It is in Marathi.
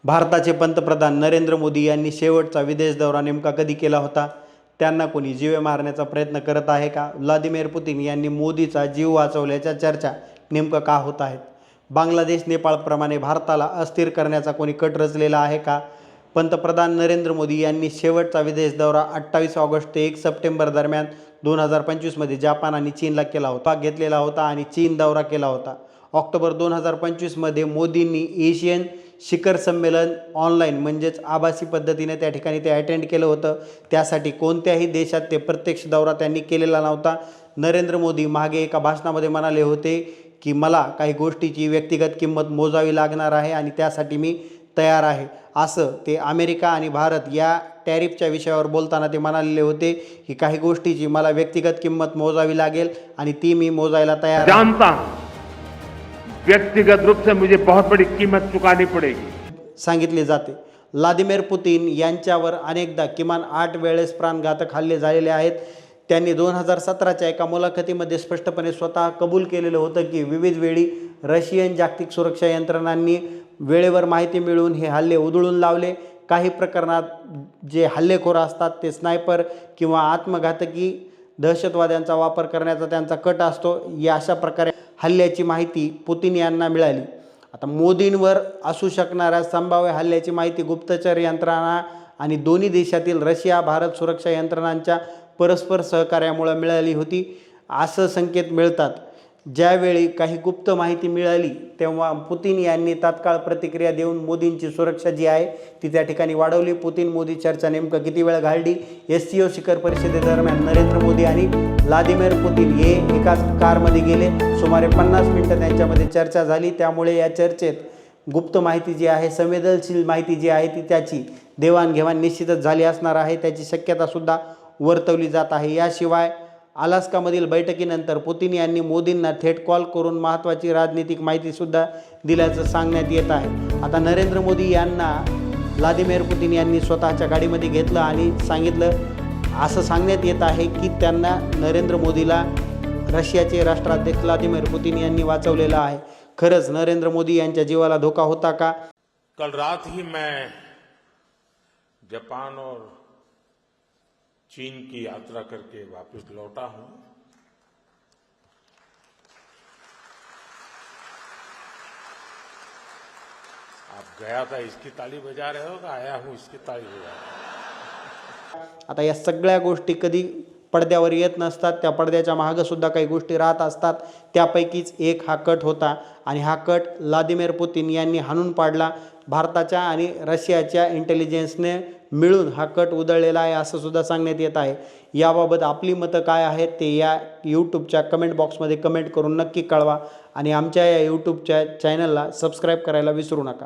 भारताचे पंतप्रधान नरेंद्र मोदी यांनी शेवटचा विदेश दौरा नेमका कधी केला होता? त्यांना कोणी जीवे मारण्याचा प्रयत्न करत आहे का? व्लादिमीर पुतिन यांनी मोदीचा जीव वाचवल्याच्या चर्चा नेमकं का होत आहेत? बांगलादेश नेपाळप्रमाणे भारताला अस्थिर करण्याचा कोणी कट रचलेला आहे का? पंतप्रधान नरेंद्र मोदी यांनी शेवटचा विदेश दौरा 28 ऑगस्ट ते 1 सप्टेंबर दरम्यान 2025 मध्ये जापान आणि चीनला घेतलेला होता आणि चीन दौरा केला होता. ऑक्टोबर 2025 मध्ये मोदींनी एशियन शिखर संमेलन ऑनलाईन म्हणजेच आभासी पद्धतीने त्या ठिकाणी ते अटेंड केलं होतं. त्यासाठी कोणत्याही देशात ते प्रत्यक्ष दौरा त्यांनी केलेला नव्हता. नरेंद्र मोदी मागे एका भाषणामध्ये म्हणाले होते की मला काही गोष्टीची व्यक्तिगत किंमत मोजावी लागणार आहे आणि त्यासाठी मी तयार आहे, असं ते अमेरिका आणि भारत या टॅरिफच्या विषयावर बोलताना ते म्हणालेले होते की काही गोष्टीची मला व्यक्तिगत किंमत मोजावी लागेल आणि ती मी मोजायला तयार आहे. व्यक्तिगत रूप से मुझे बहुत बड़ी कीमत चुकानी पड़ेगी, सांगितले जाते. व्लादिमीर पुतिन यांच्यावर अनेकदा किमान 8 वेळेस प्राणघातक हल्ले झालेले आहेत. त्यांनी 2017च्या एका मुलाखतीमध्ये स्पष्टपणे स्वतः कबूल केलेलं होतं की विविध वेळी रशियन जागतिक सुरक्षा यंत्रणांनी वेळेवर माहिती मिळवून हे हल्ले उधळून लावले. काही प्रकरणात जे हल्लेखोर असतात ते स्नायपर किंवा आत्मघातकी दहशतवाद्यांचा वापर करण्याचा त्यांचा कट असतो. या अशा प्रकारे हल्ल्याची माहिती पुतिन यांना मिळाली. आता मोदींवर असू शकणाऱ्या संभाव्य हल्ल्याची माहिती गुप्तचर यंत्रणा आणि दोन्ही देशातील रशिया भारत सुरक्षा यंत्रणांच्या परस्पर सहकार्यामुळे मिळाली होती, असं संकेत मिळतात. ज्यावेळी काही गुप्त माहिती मिळाली तेव्हा पुतिन यांनी तात्काळ प्रतिक्रिया देऊन मोदींची सुरक्षा जी आहे ती त्या ठिकाणी वाढवली. पुतिन मोदी चर्चा नेमकं किती वेळ घालली? SCO शिखर परिषदेदरम्यान नरेंद्र मोदी आणि व्लादिमीर पुतिन हे एकाच कारमध्ये गेले. सुमारे 50 मिनिटं त्यांच्यामध्ये चर्चा झाली. त्यामुळे या चर्चेत गुप्त माहिती जी आहे, संवेदनशील माहिती जी आहे ती त्याची देवाणघेवाण निश्चितच झाली असणार आहे, त्याची शक्यतासुद्धा वर्तवली जात आहे. याशिवाय अलास्कामधील बैठकीनंतर पुतिन यांनी मोदींना थेट कॉल करून महत्त्वाची राजनीतिक माहितीसुद्धा दिल्याचं सांगण्यात येत आहे. आता नरेंद्र मोदी यांना व्लादिमीर पुतिन यांनी स्वतःच्या गाडीमध्ये घेतलं आणि सांगितलं, असं सांगण्यात येत आहे की त्यांना नरेंद्र मोदीला रशियाचे राष्ट्राध्यक्ष व्लादिमीर पुतिन यांनी वाचवलेलं आहे. खरंच नरेंद्र मोदी यांच्या जीवाला धोका होता का? कल रात ही मैं जापान और चीन की यात्रा करके वापस लौटा हूं. आप गया था इसकी ताली बजा रहे हो, का आया हूं इसकी ताली बजा रहे हो? आता या सगळ्या गोष्टी कधी पडद्यावर येत नसतात. त्या पडद्याच्या मागं सुद्धा काही गोष्टी राहत असतात. त्यापैकीच एक हा कट होता आणि हा कट व्लादिमीर पुतिन यांनी हाणून पाडला. भारताच्या आणि रशियाच्या इंटेलिजन्सने मिळून हा कट उधळलेला आहे असं सुद्धा सांगण्यात येत आहे. याबाबत आपली मतं काय आहेत ते या यूट्यूबच्या कमेंट बॉक्समध्ये कमेंट करून नक्की कळवा आणि आमच्या या यूट्यूबच्या चॅनलला सबस्क्राईब करायला विसरू नका.